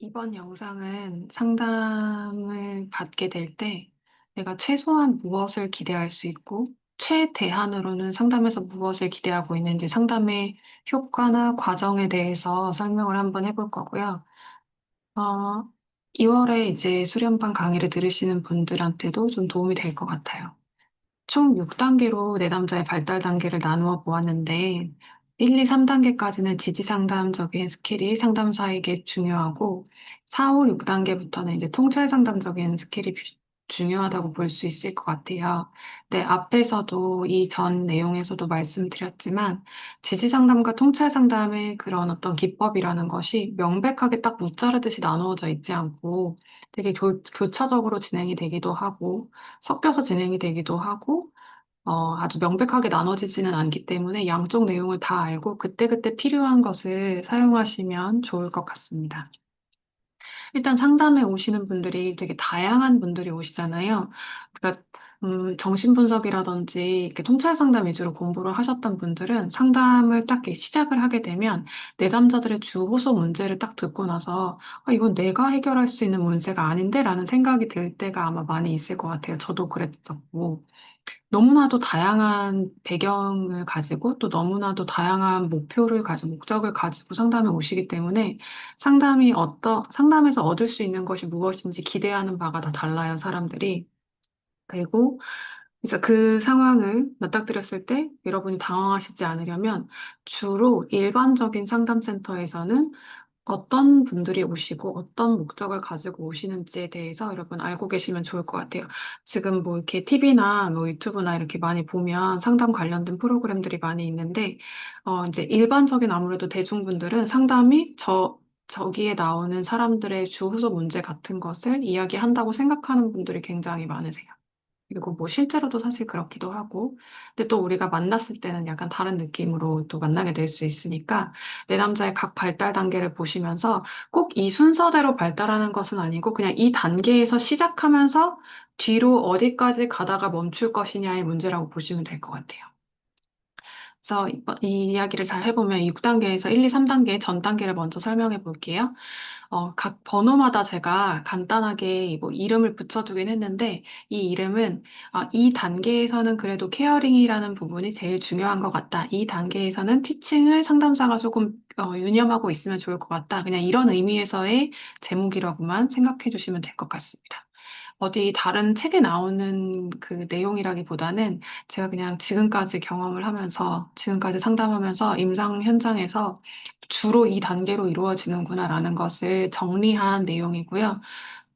이번 영상은 상담을 받게 될 때 내가 최소한 무엇을 기대할 수 있고 최대한으로는 상담에서 무엇을 기대하고 있는지 상담의 효과나 과정에 대해서 설명을 한번 해볼 거고요. 어, 2월에 이제 수련반 강의를 들으시는 분들한테도 좀 도움이 될 것 같아요. 총 6단계로 내담자의 발달 단계를 나누어 보았는데, 1, 2, 3단계까지는 지지 상담적인 스킬이 상담사에게 중요하고, 4, 5, 6단계부터는 이제 통찰 상담적인 스킬이 중요하다고 볼 수 있을 것 같아요. 네, 앞에서도 이 전 내용에서도 말씀드렸지만, 지지 상담과 통찰 상담의 그런 어떤 기법이라는 것이 명백하게 딱 무자르듯이 나누어져 있지 않고, 되게 교차적으로 진행이 되기도 하고, 섞여서 진행이 되기도 하고, 아주 명백하게 나눠지지는 않기 때문에 양쪽 내용을 다 알고 그때그때 필요한 것을 사용하시면 좋을 것 같습니다. 일단 상담에 오시는 분들이 되게 다양한 분들이 오시잖아요. 그러니까 정신분석이라든지 이렇게 통찰 상담 위주로 공부를 하셨던 분들은 상담을 딱 이렇게 시작을 하게 되면 내담자들의 주호소 문제를 딱 듣고 나서 이건 내가 해결할 수 있는 문제가 아닌데? 라는 생각이 들 때가 아마 많이 있을 것 같아요. 저도 그랬었고. 너무나도 다양한 배경을 가지고 또 너무나도 다양한 목표를 가지고 목적을 가지고 상담에 오시기 때문에 상담에서 얻을 수 있는 것이 무엇인지 기대하는 바가 다 달라요, 사람들이. 그리고 그래서 그 상황을 맞닥뜨렸을 때 여러분이 당황하시지 않으려면 주로 일반적인 상담센터에서는 어떤 분들이 오시고 어떤 목적을 가지고 오시는지에 대해서 여러분 알고 계시면 좋을 것 같아요. 지금 뭐 이렇게 TV나 뭐 유튜브나 이렇게 많이 보면 상담 관련된 프로그램들이 많이 있는데, 이제 일반적인 아무래도 대중분들은 상담이 저기에 나오는 사람들의 주호소 문제 같은 것을 이야기한다고 생각하는 분들이 굉장히 많으세요. 그리고 뭐 실제로도 사실 그렇기도 하고, 근데 또 우리가 만났을 때는 약간 다른 느낌으로 또 만나게 될 수 있으니까 내 남자의 각 발달 단계를 보시면서 꼭 이 순서대로 발달하는 것은 아니고 그냥 이 단계에서 시작하면서 뒤로 어디까지 가다가 멈출 것이냐의 문제라고 보시면 될 것 같아요. 그래서 이 이야기를 잘 해보면 6단계에서 1, 2, 3단계 전 단계를 먼저 설명해 볼게요. 각 번호마다 제가 간단하게 뭐 이름을 붙여두긴 했는데, 이 이름은, 이 단계에서는 그래도 케어링이라는 부분이 제일 중요한 것 같다. 이 단계에서는 티칭을 상담사가 조금 유념하고 있으면 좋을 것 같다. 그냥 이런 의미에서의 제목이라고만 생각해 주시면 될 것 같습니다. 어디 다른 책에 나오는 그 내용이라기보다는 제가 그냥 지금까지 경험을 하면서, 지금까지 상담하면서 임상 현장에서 주로 이 단계로 이루어지는구나라는 것을 정리한 내용이고요.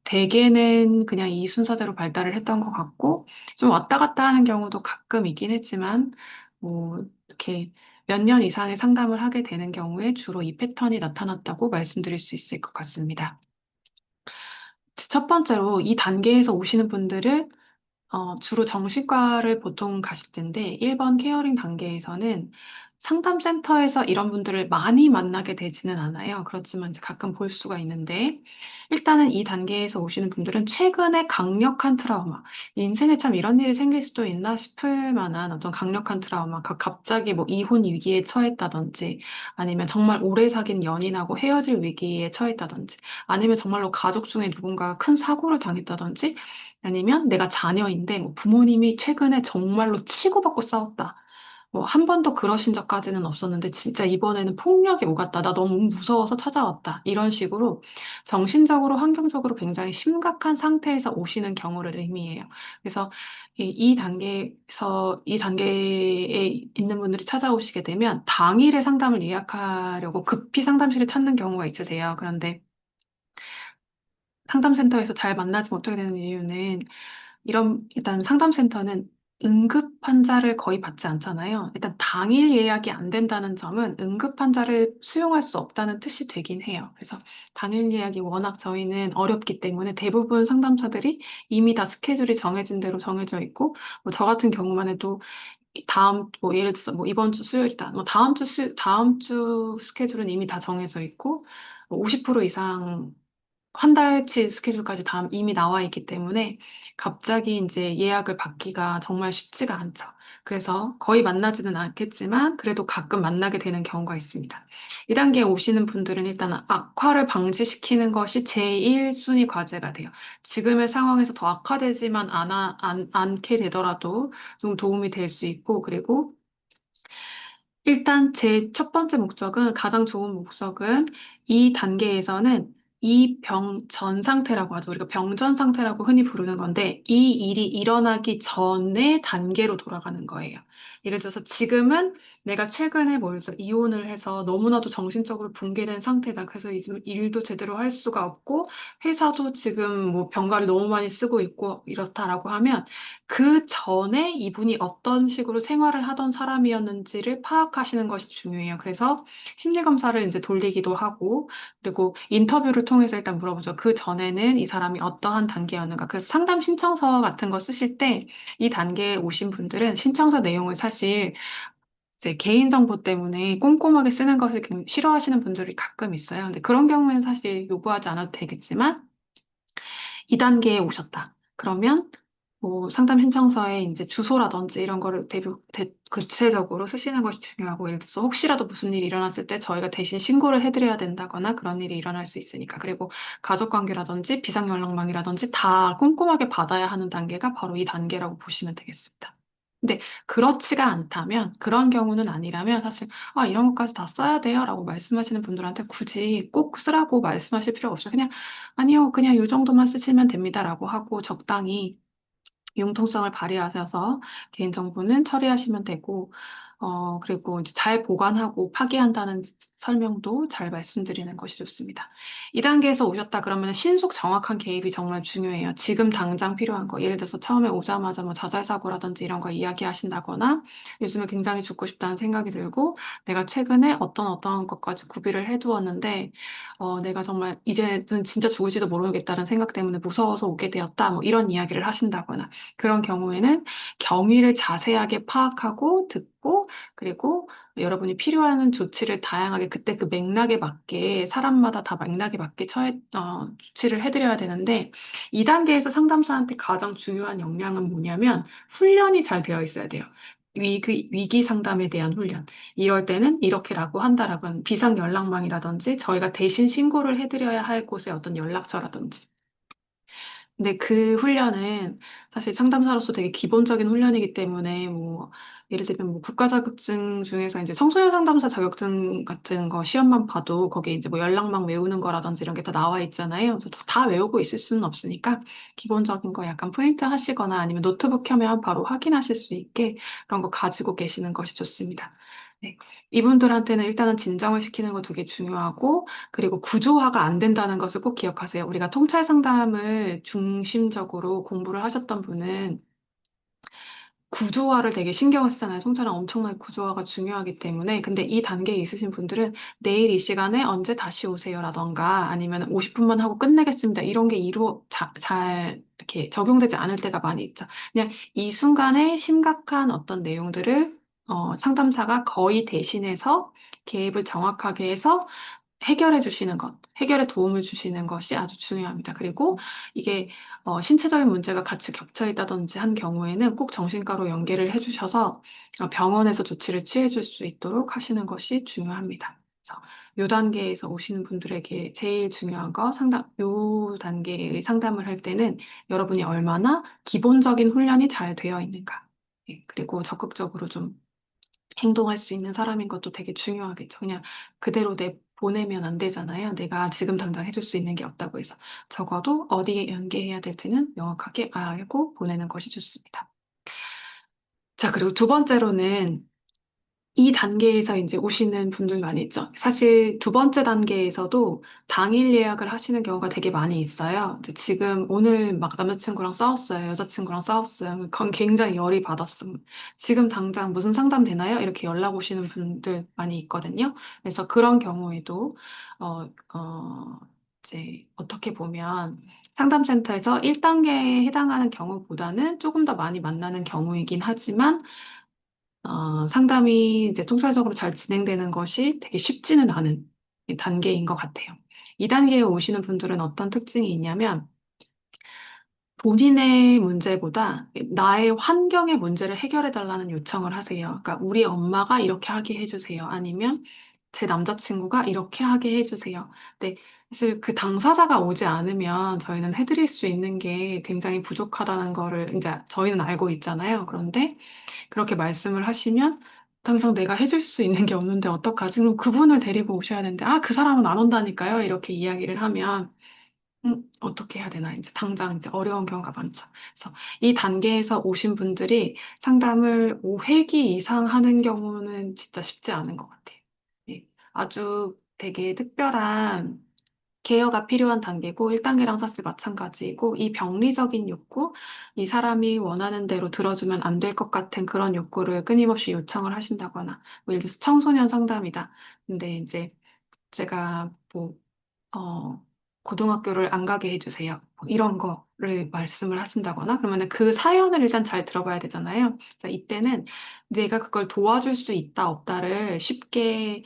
대개는 그냥 이 순서대로 발달을 했던 것 같고, 좀 왔다 갔다 하는 경우도 가끔 있긴 했지만, 뭐, 이렇게 몇 년 이상의 상담을 하게 되는 경우에 주로 이 패턴이 나타났다고 말씀드릴 수 있을 것 같습니다. 첫 번째로 이 단계에서 오시는 분들은 주로 정신과를 보통 가실 텐데, 1번 케어링 단계에서는 상담센터에서 이런 분들을 많이 만나게 되지는 않아요. 그렇지만 이제 가끔 볼 수가 있는데, 일단은 이 단계에서 오시는 분들은 최근에 강력한 트라우마, 인생에 참 이런 일이 생길 수도 있나 싶을 만한 어떤 강력한 트라우마, 갑자기 뭐 이혼 위기에 처했다든지, 아니면 정말 오래 사귄 연인하고 헤어질 위기에 처했다든지, 아니면 정말로 가족 중에 누군가가 큰 사고를 당했다든지, 아니면 내가 자녀인데 뭐 부모님이 최근에 정말로 치고받고 싸웠다. 뭐 한 번도 그러신 적까지는 없었는데 진짜 이번에는 폭력이 오갔다. 나 너무 무서워서 찾아왔다. 이런 식으로 정신적으로 환경적으로 굉장히 심각한 상태에서 오시는 경우를 의미해요. 그래서 이 단계에 있는 분들이 찾아오시게 되면 당일에 상담을 예약하려고 급히 상담실을 찾는 경우가 있으세요. 그런데 상담센터에서 잘 만나지 못하게 되는 이유는 일단 상담센터는 응급 환자를 거의 받지 않잖아요. 일단 당일 예약이 안 된다는 점은 응급 환자를 수용할 수 없다는 뜻이 되긴 해요. 그래서 당일 예약이 워낙 저희는 어렵기 때문에 대부분 상담사들이 이미 다 스케줄이 정해진 대로 정해져 있고, 뭐 저 같은 경우만 해도 뭐 예를 들어서 뭐 이번 주 수요일이다. 뭐 다음 주 스케줄은 이미 다 정해져 있고, 뭐 50% 이상 한 달치 스케줄까지 다 이미 나와 있기 때문에 갑자기 이제 예약을 받기가 정말 쉽지가 않죠. 그래서 거의 만나지는 않겠지만 그래도 가끔 만나게 되는 경우가 있습니다. 이 단계에 오시는 분들은 일단 악화를 방지시키는 것이 제1순위 과제가 돼요. 지금의 상황에서 더 악화되지만 않게 되더라도 좀 도움이 될 수 있고, 그리고 일단 제 첫 번째 목적은, 가장 좋은 목적은 이 단계에서는 이 병 전 상태라고 하죠. 우리가 병전 상태라고 흔히 부르는 건데 이 일이 일어나기 전의 단계로 돌아가는 거예요. 예를 들어서 지금은 내가 최근에 뭐 이혼을 해서 너무나도 정신적으로 붕괴된 상태다. 그래서 이제 일도 제대로 할 수가 없고 회사도 지금 뭐 병가를 너무 많이 쓰고 있고 이렇다라고 하면 그 전에 이분이 어떤 식으로 생활을 하던 사람이었는지를 파악하시는 것이 중요해요. 그래서 심리검사를 이제 돌리기도 하고, 그리고 인터뷰를 통해서 일단 물어보죠. 그 전에는 이 사람이 어떠한 단계였는가. 그래서 상담 신청서 같은 거 쓰실 때 이 단계에 오신 분들은 신청서 내용을 사실 이제 개인정보 때문에 꼼꼼하게 쓰는 것을 싫어하시는 분들이 가끔 있어요. 근데 그런 경우에는 사실 요구하지 않아도 되겠지만, 2단계에 오셨다. 그러면 뭐 상담 신청서에 이제 주소라든지 이런 거를 구체적으로 쓰시는 것이 중요하고, 예를 들어서 혹시라도 무슨 일이 일어났을 때 저희가 대신 신고를 해드려야 된다거나 그런 일이 일어날 수 있으니까. 그리고 가족관계라든지 비상연락망이라든지 다 꼼꼼하게 받아야 하는 단계가 바로 이 단계라고 보시면 되겠습니다. 근데 그렇지가 않다면, 그런 경우는 아니라면 사실 이런 것까지 다 써야 돼요 라고 말씀하시는 분들한테 굳이 꼭 쓰라고 말씀하실 필요가 없어요. 그냥 아니요, 그냥 이 정도만 쓰시면 됩니다라고 하고 적당히 융통성을 발휘하셔서 개인정보는 처리하시면 되고, 그리고 이제 잘 보관하고 파기한다는 설명도 잘 말씀드리는 것이 좋습니다. 2단계에서 오셨다 그러면 신속 정확한 개입이 정말 중요해요. 지금 당장 필요한 거. 예를 들어서 처음에 오자마자 뭐 자살사고라든지 이런 거 이야기하신다거나, 요즘에 굉장히 죽고 싶다는 생각이 들고, 내가 최근에 어떤 것까지 구비를 해두었는데, 내가 정말 이제는 진짜 죽을지도 모르겠다는 생각 때문에 무서워서 오게 되었다. 뭐 이런 이야기를 하신다거나, 그런 경우에는 경위를 자세하게 파악하고 듣고, 그리고 여러분이 필요한 조치를 다양하게 그때 그 맥락에 맞게, 사람마다 다 맥락에 맞게 조치를 해드려야 되는데, 2단계에서 상담사한테 가장 중요한 역량은 뭐냐면 훈련이 잘 되어 있어야 돼요. 위기 상담에 대한 훈련. 이럴 때는 이렇게라고 한다라고 하는 비상 연락망이라든지 저희가 대신 신고를 해드려야 할 곳의 어떤 연락처라든지, 근데 그 훈련은 사실 상담사로서 되게 기본적인 훈련이기 때문에, 뭐 예를 들면 뭐 국가 자격증 중에서 이제 청소년 상담사 자격증 같은 거 시험만 봐도 거기에 이제 뭐 연락망 외우는 거라든지 이런 게 다 나와 있잖아요. 그래서 다 외우고 있을 수는 없으니까 기본적인 거 약간 프린트 하시거나 아니면 노트북 켜면 바로 확인하실 수 있게 그런 거 가지고 계시는 것이 좋습니다. 네. 이분들한테는 일단은 진정을 시키는 거 되게 중요하고, 그리고 구조화가 안 된다는 것을 꼭 기억하세요. 우리가 통찰 상담을 중심적으로 공부를 하셨던 분은 구조화를 되게 신경을 쓰잖아요. 통찰은 엄청나게 구조화가 중요하기 때문에. 근데 이 단계에 있으신 분들은 내일 이 시간에 언제 다시 오세요라던가 아니면 50분만 하고 끝내겠습니다. 이런 게 잘 이렇게 적용되지 않을 때가 많이 있죠. 그냥 이 순간에 심각한 어떤 내용들을 상담사가 거의 대신해서 개입을 정확하게 해서 해결해 주시는 것, 해결에 도움을 주시는 것이 아주 중요합니다. 그리고 이게 신체적인 문제가 같이 겹쳐 있다든지 한 경우에는 꼭 정신과로 연계를 해주셔서 병원에서 조치를 취해 줄 수 있도록 하시는 것이 중요합니다. 그래서 요 단계에서 오시는 분들에게 제일 중요한 거 요 단계의 상담을 할 때는 여러분이 얼마나 기본적인 훈련이 잘 되어 있는가. 예, 그리고 적극적으로 좀 행동할 수 있는 사람인 것도 되게 중요하겠죠. 그냥 그대로 보내면 안 되잖아요. 내가 지금 당장 해줄 수 있는 게 없다고 해서. 적어도 어디에 연계해야 될지는 명확하게 알고 보내는 것이 좋습니다. 자, 그리고 두 번째로는 이 단계에서 이제 오시는 분들 많이 있죠. 사실 두 번째 단계에서도 당일 예약을 하시는 경우가 되게 많이 있어요. 이제 지금 오늘 막 남자친구랑 싸웠어요. 여자친구랑 싸웠어요. 그건 굉장히 열이 받았음. 지금 당장 무슨 상담 되나요? 이렇게 연락 오시는 분들 많이 있거든요. 그래서 그런 경우에도, 어, 어, 이제 어떻게 보면 상담센터에서 1단계에 해당하는 경우보다는 조금 더 많이 만나는 경우이긴 하지만, 상담이 이제 통찰적으로 잘 진행되는 것이 되게 쉽지는 않은 단계인 것 같아요. 이 단계에 오시는 분들은 어떤 특징이 있냐면, 본인의 문제보다 나의 환경의 문제를 해결해 달라는 요청을 하세요. 그러니까 우리 엄마가 이렇게 하게 해주세요. 아니면 제 남자친구가 이렇게 하게 해주세요. 근데 사실 그 당사자가 오지 않으면 저희는 해드릴 수 있는 게 굉장히 부족하다는 거를 이제 저희는 알고 있잖아요. 그런데 그렇게 말씀을 하시면 더 이상 내가 해줄 수 있는 게 없는데 어떡하지? 그럼 그분을 데리고 오셔야 되는데, 아, 그 사람은 안 온다니까요. 이렇게 이야기를 하면 어떻게 해야 되나? 이제 당장 이제 어려운 경우가 많죠. 그래서 이 단계에서 오신 분들이 상담을 5회기 이상 하는 경우는 진짜 쉽지 않은 것 같아요. 예. 아주 되게 특별한 케어가 필요한 단계고 1단계랑 사실 마찬가지고 이 병리적인 욕구, 이 사람이 원하는 대로 들어주면 안 될 것 같은 그런 욕구를 끊임없이 요청을 하신다거나 뭐 예를 들어서 청소년 상담이다. 근데 이제 제가 뭐 어, 고등학교를 안 가게 해주세요. 뭐 이런 거를 말씀을 하신다거나 그러면 그 사연을 일단 잘 들어봐야 되잖아요. 자, 이때는 내가 그걸 도와줄 수 있다, 없다를 쉽게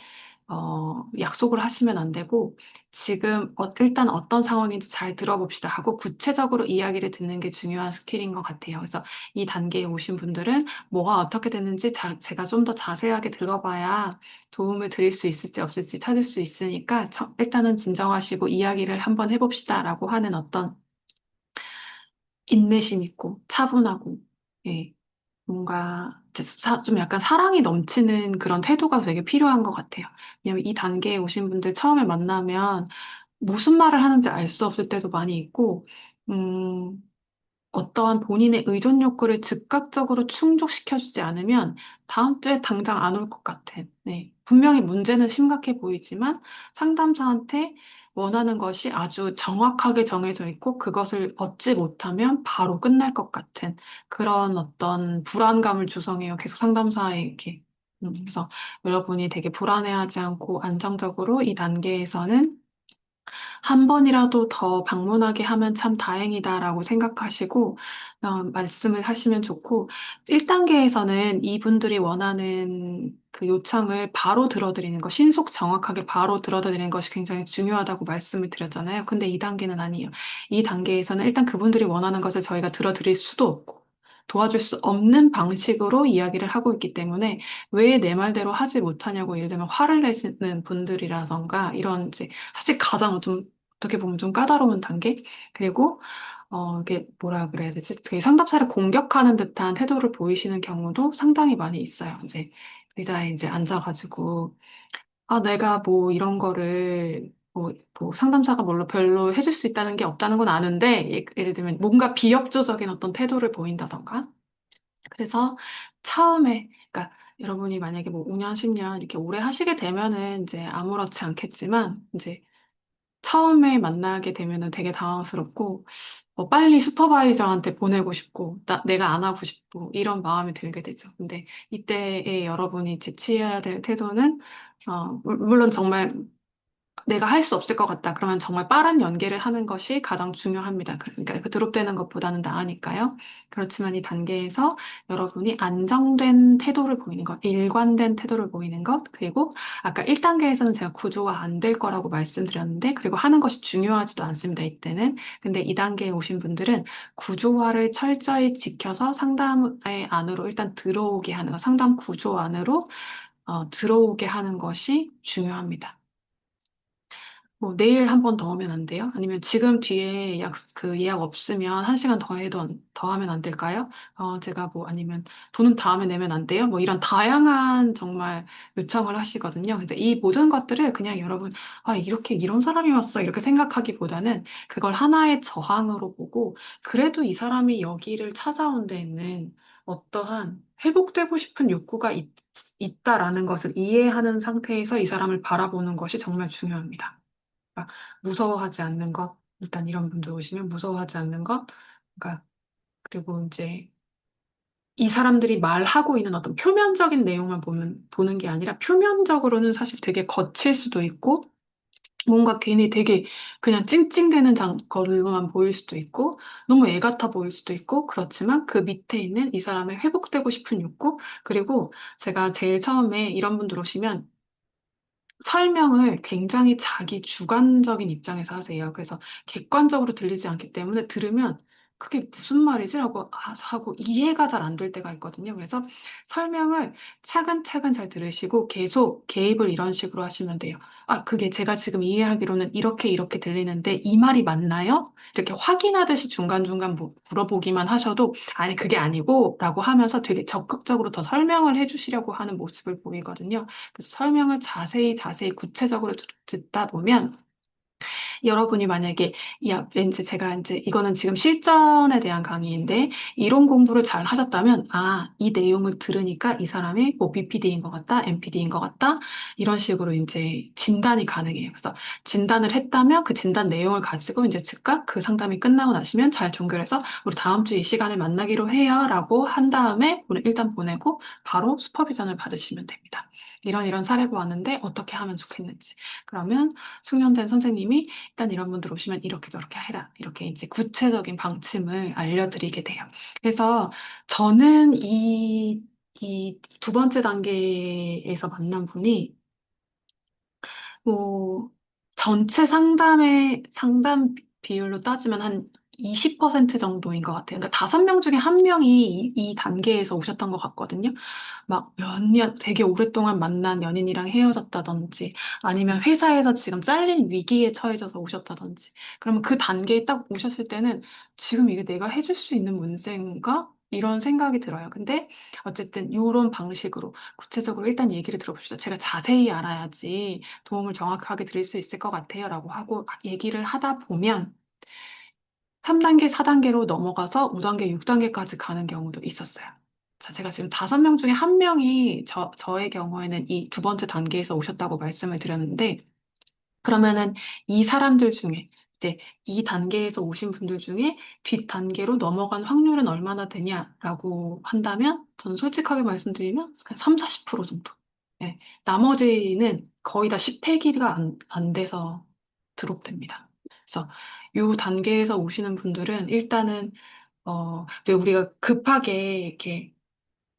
약속을 하시면 안 되고 지금 일단 어떤 상황인지 잘 들어봅시다 하고 구체적으로 이야기를 듣는 게 중요한 스킬인 것 같아요. 그래서 이 단계에 오신 분들은 뭐가 어떻게 됐는지 제가 좀 더 자세하게 들어봐야 도움을 드릴 수 있을지 없을지 찾을 수 있으니까 일단은 진정하시고 이야기를 한번 해봅시다라고 하는 어떤 인내심 있고 차분하고 예, 뭔가 좀 약간 사랑이 넘치는 그런 태도가 되게 필요한 것 같아요. 왜냐하면 이 단계에 오신 분들 처음에 만나면 무슨 말을 하는지 알 수 없을 때도 많이 있고 음, 어떠한 본인의 의존 욕구를 즉각적으로 충족시켜주지 않으면 다음 주에 당장 안 올 것 같은. 네. 분명히 문제는 심각해 보이지만 상담사한테 원하는 것이 아주 정확하게 정해져 있고 그것을 얻지 못하면 바로 끝날 것 같은 그런 어떤 불안감을 조성해요. 계속 상담사에게. 그래서 여러분이 되게 불안해하지 않고 안정적으로 이 단계에서는 한 번이라도 더 방문하게 하면 참 다행이다라고 생각하시고, 말씀을 하시면 좋고, 1단계에서는 이분들이 원하는 그 요청을 바로 들어드리는 것, 신속 정확하게 바로 들어드리는 것이 굉장히 중요하다고 말씀을 드렸잖아요. 근데 2단계는 아니에요. 이 단계에서는 일단 그분들이 원하는 것을 저희가 들어드릴 수도 없고, 도와줄 수 없는 방식으로 이야기를 하고 있기 때문에 왜 내 말대로 하지 못하냐고 예를 들면 화를 내시는 분들이라던가 이런 이제 사실 가장 좀 어떻게 보면 좀 까다로운 단계? 그리고, 이게 뭐라 그래야 되지? 되게 상담사를 공격하는 듯한 태도를 보이시는 경우도 상당히 많이 있어요. 이제 의자에 이제 앉아가지고, 아, 내가 뭐 이런 거를, 뭐 상담사가 물론 별로 해줄 수 있다는 게 없다는 건 아는데, 예를 들면 뭔가 비협조적인 어떤 태도를 보인다던가. 그래서 처음에, 그러니까 여러분이 만약에 뭐 5년, 10년 이렇게 오래 하시게 되면은 이제 아무렇지 않겠지만, 이제 처음에 만나게 되면은 되게 당황스럽고, 빨리 슈퍼바이저한테 보내고 싶고, 내가 안 하고 싶고, 이런 마음이 들게 되죠. 근데 이때에 여러분이 제취해야 될 태도는, 물론 정말 내가 할 수 없을 것 같다. 그러면 정말 빠른 연계를 하는 것이 가장 중요합니다. 그러니까 그 드롭되는 것보다는 나으니까요. 그렇지만 이 단계에서 여러분이 안정된 태도를 보이는 것, 일관된 태도를 보이는 것, 그리고 아까 1단계에서는 제가 구조화 안 될 거라고 말씀드렸는데, 그리고 하는 것이 중요하지도 않습니다. 이때는. 근데 2단계에 오신 분들은 구조화를 철저히 지켜서 상담의 안으로 일단 들어오게 하는 것, 상담 구조 안으로 들어오게 하는 것이 중요합니다. 뭐 내일 한 번 더 하면 안 돼요? 아니면 지금 뒤에 그 예약 없으면 한 시간 더 해도 더 하면 안 될까요? 제가 뭐 아니면 돈은 다음에 내면 안 돼요? 뭐 이런 다양한 정말 요청을 하시거든요. 그래서 이 모든 것들을 그냥 여러분, 아, 이렇게 이런 사람이 왔어. 이렇게 생각하기보다는 그걸 하나의 저항으로 보고 그래도 이 사람이 여기를 찾아온 데에는 어떠한 회복되고 싶은 욕구가 있다라는 것을 이해하는 상태에서 이 사람을 바라보는 것이 정말 중요합니다. 그러니까 무서워하지 않는 것, 일단 이런 분들 오시면 무서워하지 않는 것, 그러니까 그리고 이제 이 사람들이 말하고 있는 어떤 표면적인 내용만 보는 게 아니라 표면적으로는 사실 되게 거칠 수도 있고 뭔가 괜히 되게 그냥 찡찡대는 걸로만 보일 수도 있고 너무 애 같아 보일 수도 있고 그렇지만 그 밑에 있는 이 사람의 회복되고 싶은 욕구 그리고 제가 제일 처음에 이런 분들 오시면 설명을 굉장히 자기 주관적인 입장에서 하세요. 그래서 객관적으로 들리지 않기 때문에 들으면 그게 무슨 말이지? 하고 이해가 잘 안 될 때가 있거든요. 그래서 설명을 차근차근 잘 들으시고 계속 개입을 이런 식으로 하시면 돼요. 아, 그게 제가 지금 이해하기로는 이렇게 이렇게 들리는데 이 말이 맞나요? 이렇게 확인하듯이 중간중간 물어보기만 하셔도 아니, 그게 아니고 라고 하면서 되게 적극적으로 더 설명을 해주시려고 하는 모습을 보이거든요. 그래서 설명을 자세히 자세히 구체적으로 듣다 보면 여러분이 만약에 야, 왠지 제가 이제 이거는 지금 실전에 대한 강의인데 이론 공부를 잘 하셨다면 아, 이 내용을 들으니까 이 사람이 뭐 BPD인 것 같다, MPD인 것 같다 이런 식으로 이제 진단이 가능해요. 그래서 진단을 했다면 그 진단 내용을 가지고 이제 즉각 그 상담이 끝나고 나시면 잘 종결해서 우리 다음 주 이 시간에 만나기로 해요라고 한 다음에 일단 보내고 바로 슈퍼비전을 받으시면 됩니다. 이런 사례가 왔는데 어떻게 하면 좋겠는지. 그러면 숙련된 선생님이 일단 이런 분들 오시면 이렇게 저렇게 해라. 이렇게 이제 구체적인 방침을 알려드리게 돼요. 그래서 저는 이 두 번째 단계에서 만난 분이 뭐, 전체 상담 비율로 따지면 한 20% 정도인 것 같아요. 그러니까 5명 중에 한 명이 이 단계에서 오셨던 것 같거든요. 막 몇 년, 되게 오랫동안 만난 연인이랑 헤어졌다든지, 아니면 회사에서 지금 잘린 위기에 처해져서 오셨다든지, 그러면 그 단계에 딱 오셨을 때는 지금 이게 내가 해줄 수 있는 문제인가? 이런 생각이 들어요. 근데 어쨌든 이런 방식으로 구체적으로 일단 얘기를 들어봅시다. 제가 자세히 알아야지 도움을 정확하게 드릴 수 있을 것 같아요. 라고 하고 얘기를 하다 보면 3단계, 4단계로 넘어가서 5단계, 6단계까지 가는 경우도 있었어요. 자, 제가 지금 5명 중에 한 명이 저의 경우에는 이 두 번째 단계에서 오셨다고 말씀을 드렸는데, 그러면은 이 사람들 중에 이제 이 단계에서 오신 분들 중에 뒷 단계로 넘어간 확률은 얼마나 되냐라고 한다면 저는 솔직하게 말씀드리면 그냥 3, 40% 정도. 예. 나머지는 거의 다 10회기가 안 돼서 드롭됩니다. 그래서 이 단계에서 오시는 분들은 일단은 왜 우리가 급하게 이렇게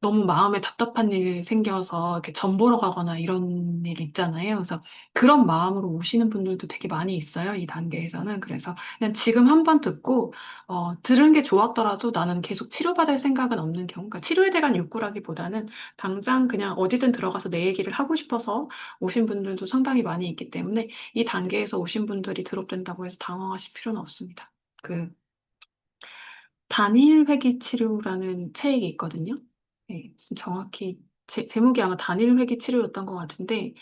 너무 마음에 답답한 일 생겨서 이렇게 전 보러 가거나 이런 일 있잖아요. 그래서 그런 마음으로 오시는 분들도 되게 많이 있어요. 이 단계에서는. 그래서 그냥 지금 한번 듣고, 들은 게 좋았더라도 나는 계속 치료받을 생각은 없는 경우. 그러니까 치료에 대한 욕구라기보다는 당장 그냥 어디든 들어가서 내 얘기를 하고 싶어서 오신 분들도 상당히 많이 있기 때문에 이 단계에서 오신 분들이 드롭된다고 해서 당황하실 필요는 없습니다. 그 단일 회귀 치료라는 책이 있거든요. 네, 지금 정확히 제목이 아마 단일 회귀 치료였던 것 같은데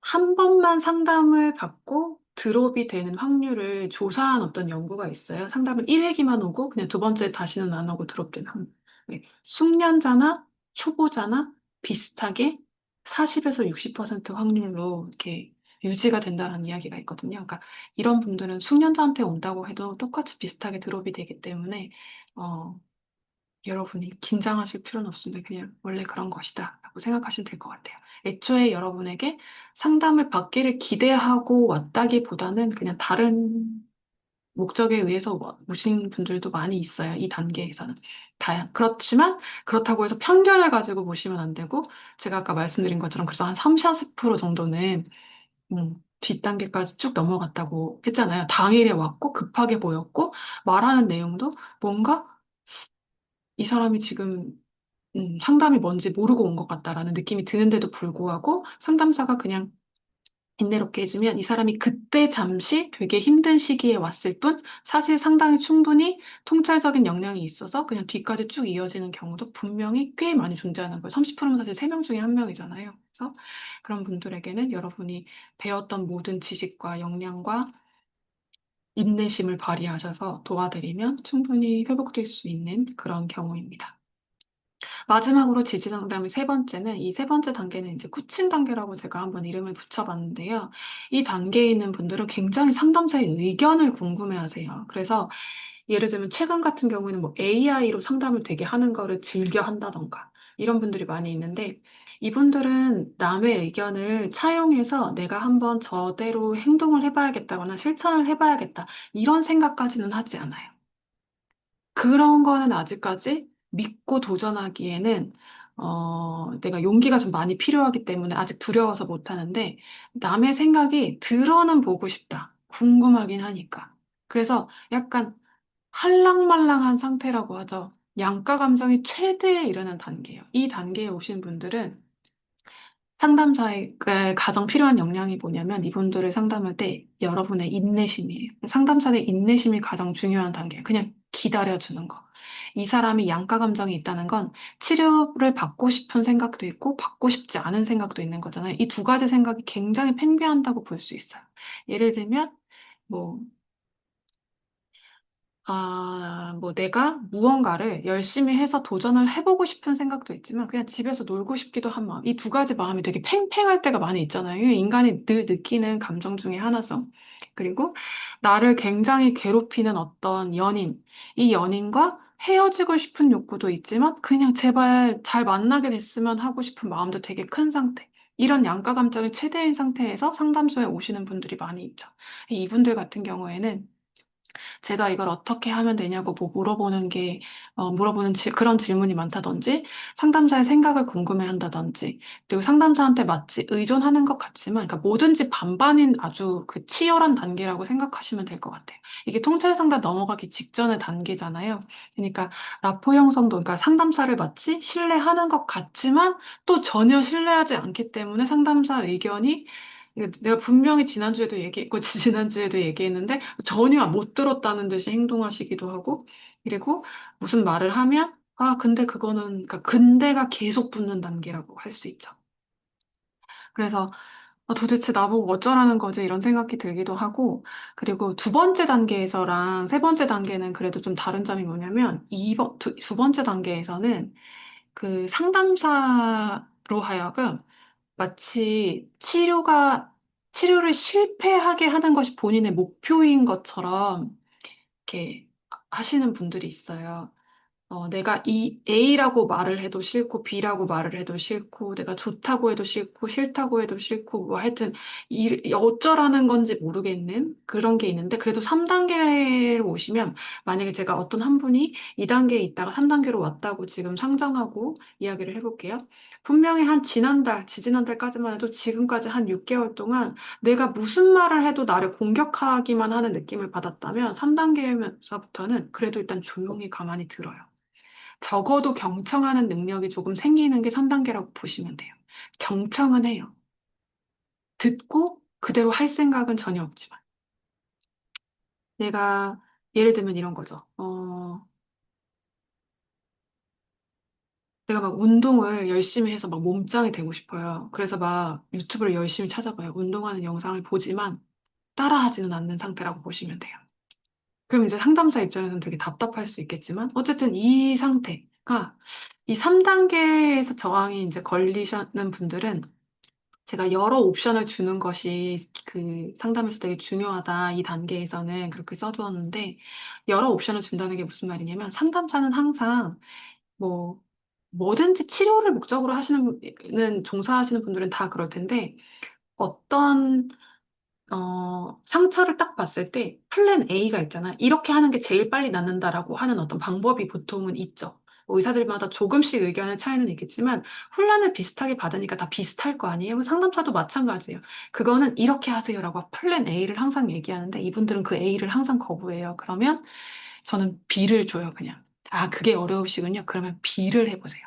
한 번만 상담을 받고 드롭이 되는 확률을 조사한 어떤 연구가 있어요. 상담을 1회기만 오고 그냥 두 번째 다시는 안 오고 드롭된 확률. 네, 숙련자나 초보자나 비슷하게 40에서 60% 확률로 이렇게 유지가 된다는 이야기가 있거든요. 그러니까 이런 분들은 숙련자한테 온다고 해도 똑같이 비슷하게 드롭이 되기 때문에 어, 여러분이 긴장하실 필요는 없습니다. 그냥 원래 그런 것이다 라고 생각하시면 될 것 같아요. 애초에 여러분에게 상담을 받기를 기대하고 왔다기보다는 그냥 다른 목적에 의해서 오신 분들도 많이 있어요. 이 단계에서는. 그렇지만 그렇다고 해서 편견을 가지고 보시면 안 되고 제가 아까 말씀드린 것처럼 그래도 한 3, 40% 정도는 뒷단계까지 쭉 넘어갔다고 했잖아요. 당일에 왔고 급하게 보였고 말하는 내용도 뭔가 이 사람이 지금 상담이 뭔지 모르고 온 것 같다라는 느낌이 드는데도 불구하고 상담사가 그냥 인내롭게 해주면 이 사람이 그때 잠시 되게 힘든 시기에 왔을 뿐 사실 상당히 충분히 통찰적인 역량이 있어서 그냥 뒤까지 쭉 이어지는 경우도 분명히 꽤 많이 존재하는 거예요. 30%면 사실 3명 중에 1명이잖아요. 그래서 그런 분들에게는 여러분이 배웠던 모든 지식과 역량과 인내심을 발휘하셔서 도와드리면 충분히 회복될 수 있는 그런 경우입니다. 마지막으로 지지 상담의 세 번째는 이 세 번째 단계는 이제 코칭 단계라고 제가 한번 이름을 붙여봤는데요. 이 단계에 있는 분들은 굉장히 상담사의 의견을 궁금해하세요. 그래서 예를 들면 최근 같은 경우에는 뭐 AI로 상담을 되게 하는 거를 즐겨 한다던가 이런 분들이 많이 있는데 이분들은 남의 의견을 차용해서 내가 한번 저대로 행동을 해봐야겠다거나 실천을 해봐야겠다 이런 생각까지는 하지 않아요. 그런 거는 아직까지 믿고 도전하기에는 내가 용기가 좀 많이 필요하기 때문에 아직 두려워서 못 하는데 남의 생각이 들어는 보고 싶다. 궁금하긴 하니까. 그래서 약간 할랑말랑한 상태라고 하죠. 양가 감정이 최대에 이르는 단계예요. 이 단계에 오신 분들은 상담사의 가장 필요한 역량이 뭐냐면 이분들을 상담할 때 여러분의 인내심이에요. 상담사의 인내심이 가장 중요한 단계예요. 그냥 기다려주는 거. 이 사람이 양가 감정이 있다는 건 치료를 받고 싶은 생각도 있고 받고 싶지 않은 생각도 있는 거잖아요. 이 두 가지 생각이 굉장히 팽배한다고 볼 수 있어요. 예를 들면 뭐 뭐 내가 무언가를 열심히 해서 도전을 해보고 싶은 생각도 있지만 그냥 집에서 놀고 싶기도 한 마음. 이 두 가지 마음이 되게 팽팽할 때가 많이 있잖아요. 이게 인간이 늘 느끼는 감정 중에 하나죠. 그리고 나를 굉장히 괴롭히는 어떤 연인. 이 연인과 헤어지고 싶은 욕구도 있지만 그냥 제발 잘 만나게 됐으면 하고 싶은 마음도 되게 큰 상태. 이런 양가 감정이 최대인 상태에서 상담소에 오시는 분들이 많이 있죠. 이분들 같은 경우에는 제가 이걸 어떻게 하면 되냐고 뭐 그런 질문이 많다든지, 상담자의 생각을 궁금해 한다든지, 그리고 상담자한테 마치 의존하는 것 같지만, 그러니까 뭐든지 반반인 아주 그 치열한 단계라고 생각하시면 될 것 같아요. 이게 통찰 상담 넘어가기 직전의 단계잖아요. 그러니까 라포 형성도, 그러니까 상담사를 마치 신뢰하는 것 같지만 또 전혀 신뢰하지 않기 때문에 상담사 의견이 내가 분명히 지난주에도 얘기했고, 지난주에도 얘기했는데, 전혀 못 들었다는 듯이 행동하시기도 하고, 그리고 무슨 말을 하면, 근데 그거는, 그러니까 근데가 계속 붙는 단계라고 할 수 있죠. 그래서 도대체 나보고 어쩌라는 거지? 이런 생각이 들기도 하고, 그리고 두 번째 단계에서랑 세 번째 단계는 그래도 좀 다른 점이 뭐냐면, 두 번째 단계에서는 그 상담사로 하여금 마치 치료를 실패하게 하는 것이 본인의 목표인 것처럼 이렇게 하시는 분들이 있어요. 내가 이 A라고 말을 해도 싫고 B라고 말을 해도 싫고 내가 좋다고 해도 싫고 싫다고 해도 싫고 뭐 하여튼 어쩌라는 건지 모르겠는 그런 게 있는데 그래도 3단계로 오시면 만약에 제가 어떤 한 분이 2단계에 있다가 3단계로 왔다고 지금 상정하고 이야기를 해볼게요. 분명히 지지난달까지만 해도 지금까지 한 6개월 동안 내가 무슨 말을 해도 나를 공격하기만 하는 느낌을 받았다면 3단계에서부터는 그래도 일단 조용히 가만히 들어요. 적어도 경청하는 능력이 조금 생기는 게 3단계라고 보시면 돼요. 경청은 해요. 듣고 그대로 할 생각은 전혀 없지만. 내가 예를 들면 이런 거죠. 내가 막 운동을 열심히 해서 막 몸짱이 되고 싶어요. 그래서 막 유튜브를 열심히 찾아봐요. 운동하는 영상을 보지만 따라하지는 않는 상태라고 보시면 돼요. 그럼 이제 상담사 입장에서는 되게 답답할 수 있겠지만, 어쨌든 이 상태가 이 3단계에서 저항이 이제 걸리시는 분들은 제가 여러 옵션을 주는 것이 그 상담에서 되게 중요하다. 이 단계에서는 그렇게 써두었는데, 여러 옵션을 준다는 게 무슨 말이냐면, 상담사는 항상 뭐, 뭐든지 치료를 목적으로 종사하시는 분들은 다 그럴 텐데, 어떤 상처를 딱 봤을 때 플랜 A가 있잖아. 이렇게 하는 게 제일 빨리 낫는다라고 하는 어떤 방법이 보통은 있죠. 뭐 의사들마다 조금씩 의견의 차이는 있겠지만 훈련을 비슷하게 받으니까 다 비슷할 거 아니에요? 상담사도 마찬가지예요. 그거는 이렇게 하세요라고 플랜 A를 항상 얘기하는데 이분들은 그 A를 항상 거부해요. 그러면 저는 B를 줘요, 그냥. 그게 어려우시군요. 그러면 B를 해보세요.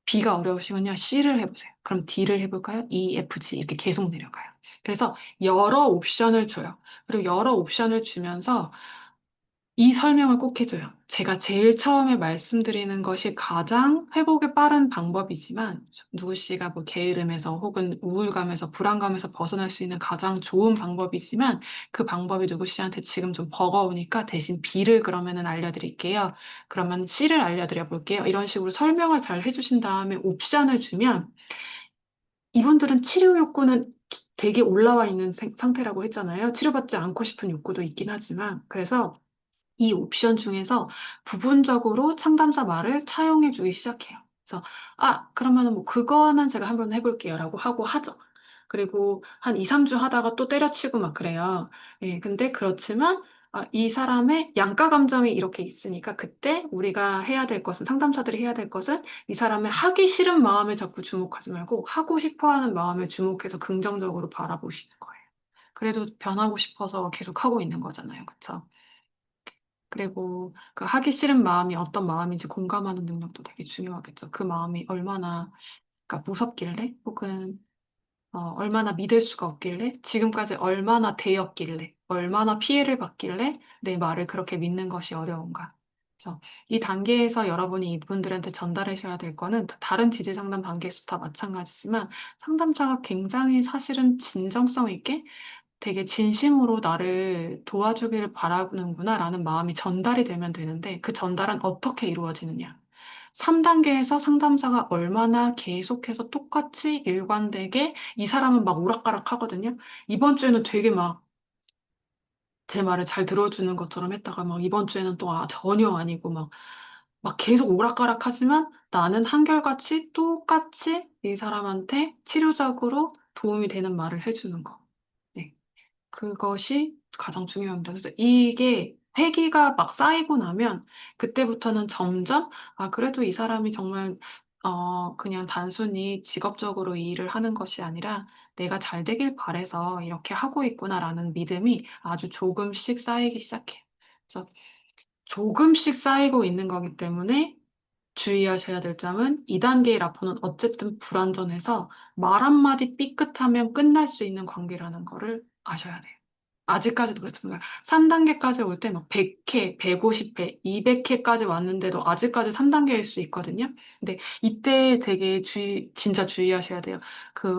B가 어려우시군요. C를 해보세요. 그럼 D를 해볼까요? E, F, G 이렇게 계속 내려가요. 그래서 여러 옵션을 줘요. 그리고 여러 옵션을 주면서 이 설명을 꼭 해줘요. 제가 제일 처음에 말씀드리는 것이 가장 회복이 빠른 방법이지만 누구 씨가 뭐 게으름에서 혹은 우울감에서 불안감에서 벗어날 수 있는 가장 좋은 방법이지만 그 방법이 누구 씨한테 지금 좀 버거우니까 대신 B를 그러면은 알려드릴게요. 그러면 C를 알려드려 볼게요. 이런 식으로 설명을 잘 해주신 다음에 옵션을 주면 이분들은 치료 욕구는 되게 올라와 있는 상태라고 했잖아요. 치료받지 않고 싶은 욕구도 있긴 하지만 그래서 이 옵션 중에서 부분적으로 상담사 말을 차용해 주기 시작해요. 그래서, 그러면은 뭐, 그거는 제가 한번 해볼게요. 라고 하고 하죠. 그리고 한 2, 3주 하다가 또 때려치고 막 그래요. 예, 근데 그렇지만, 이 사람의 양가 감정이 이렇게 있으니까 그때 우리가 해야 될 것은, 상담사들이 해야 될 것은 이 사람의 하기 싫은 마음에 자꾸 주목하지 말고 하고 싶어 하는 마음에 주목해서 긍정적으로 바라보시는 거예요. 그래도 변하고 싶어서 계속 하고 있는 거잖아요. 그쵸? 그리고 그 하기 싫은 마음이 어떤 마음인지 공감하는 능력도 되게 중요하겠죠. 그 마음이 얼마나, 그러니까 무섭길래, 혹은 얼마나 믿을 수가 없길래, 지금까지 얼마나 대였길래, 얼마나 피해를 받길래 내 말을 그렇게 믿는 것이 어려운가. 그래서 이 단계에서 여러분이 이분들한테 전달하셔야 될 거는 다른 지지 상담 단계에서 다 마찬가지지만 상담자가 굉장히 사실은 진정성 있게 되게 진심으로 나를 도와주기를 바라는구나라는 마음이 전달이 되면 되는데 그 전달은 어떻게 이루어지느냐. 3단계에서 상담사가 얼마나 계속해서 똑같이 일관되게 이 사람은 막 오락가락 하거든요. 이번 주에는 되게 막 제 말을 잘 들어주는 것처럼 했다가 막 이번 주에는 또 전혀 아니고 막 계속 오락가락 하지만 나는 한결같이 똑같이 이 사람한테 치료적으로 도움이 되는 말을 해주는 거. 네. 그것이 가장 중요합니다. 그래서 이게 회기가 막 쌓이고 나면 그때부터는 점점 그래도 이 사람이 정말 그냥 단순히 직업적으로 이 일을 하는 것이 아니라 내가 잘 되길 바래서 이렇게 하고 있구나라는 믿음이 아주 조금씩 쌓이기 시작해요. 그래서 조금씩 쌓이고 있는 거기 때문에 주의하셔야 될 점은 2단계의 라포는 어쨌든 불완전해서 말 한마디 삐끗하면 끝날 수 있는 관계라는 거를 아셔야 돼요. 아직까지도 그렇습니다. 3단계까지 올 때 막 100회, 150회, 200회까지 왔는데도 아직까지 3단계일 수 있거든요. 근데 이때 되게 진짜 주의하셔야 돼요.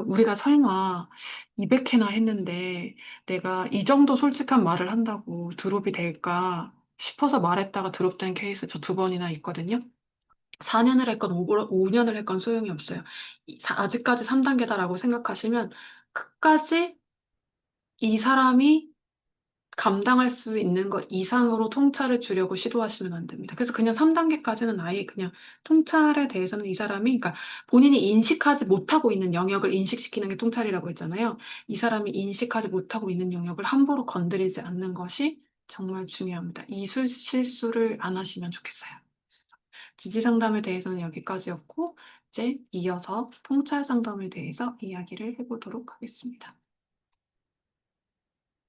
우리가 설마 200회나 했는데 내가 이 정도 솔직한 말을 한다고 드롭이 될까 싶어서 말했다가 드롭된 케이스 저 2번이나 있거든요. 4년을 했건 5년을 했건 소용이 없어요. 아직까지 3단계다라고 생각하시면 끝까지 이 사람이 감당할 수 있는 것 이상으로 통찰을 주려고 시도하시면 안 됩니다. 그래서 그냥 3단계까지는 아예 그냥 통찰에 대해서는 이 사람이, 그러니까 본인이 인식하지 못하고 있는 영역을 인식시키는 게 통찰이라고 했잖아요. 이 사람이 인식하지 못하고 있는 영역을 함부로 건드리지 않는 것이 정말 중요합니다. 이 실수를 안 하시면 좋겠어요. 지지 상담에 대해서는 여기까지였고, 이제 이어서 통찰 상담에 대해서 이야기를 해보도록 하겠습니다.